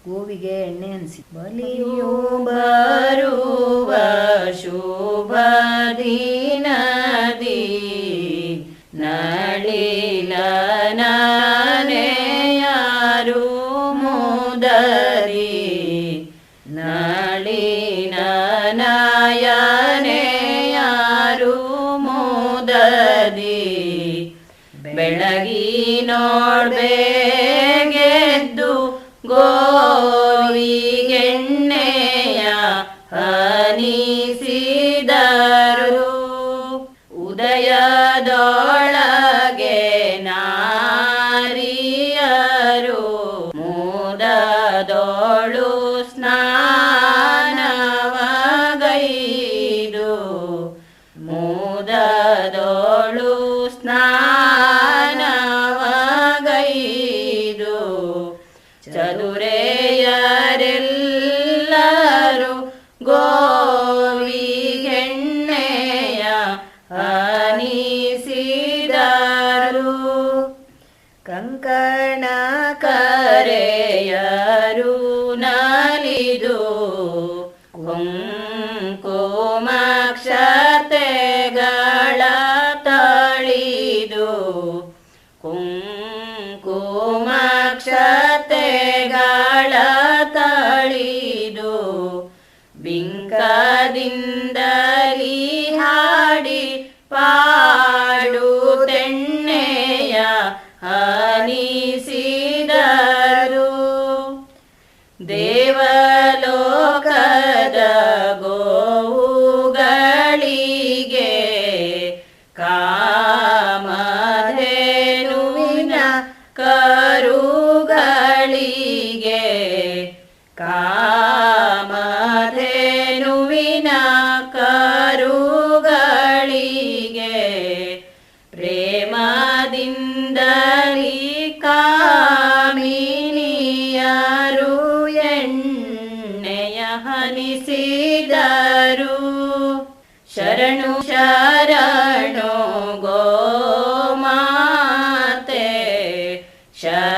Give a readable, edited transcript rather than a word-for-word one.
ಗೋವಿಗೆ ಎಣ್ಣೆ ಹನಿಸಿ ಬಲಿಯು ಬರುವ ಶುಭ ದಿನದಿ ನಳಿಲನಾನೆ ಯಾರು ಮುದರಿ ನಳಿನನಾಯನೆ ಯಾರು ಮುದರಿ ಬೆಳಗಿನೋಡ್ಬೇಗೆದ್ದು ಗೋವಿಗೆಣ್ಣೆಯ ಹನಿಸಿದರು ಉದಯದೊಳಗೆ ನಾರಿಯರು ಮುದದೋಳು ಸ್ನಾನವಗೈದು ಮುದದೋಳು ಸ್ನಾನವಗೈದು ಚದುರೆಯರೆಲ್ಲರೂ ಗೋವಿಗೆಣ್ಣೆಯ ಹನಿಸಿದರು ಕಂಕಣ ಕರೆಯರು ನಲಿದು ಕುಂಕುಮಾಕ್ಷತೆಗಳ ತಳಿದು ಕುಂಕುಮಾಕ್ಷತೆಗಳ ತಳಿದು ಬಿಂಕದಿಂದಲಿ ಹಾಡಿ ಪಾಡುತ್ತೆಣ್ಣೆಯ ಹನಿಸಿದರು ದೇವಲೋಕದ ಗೋವುಗಳಿಗೆ ಕಾಮಧೇನುವಿನ ಕರುಗಳಿಗೆ ಕಾಮಧೇನುವಿನ ಕರುಗಳಿಗೆ ಪ್ರೇಮದಿಂದಲಿ ಕಾಮಿನಿಯರು ಎಣ್ಣೆಯ ಹನಿಸಿದರು ಶರಣು ಶರಣು ಗೋಮಾತೆ ಶರಣು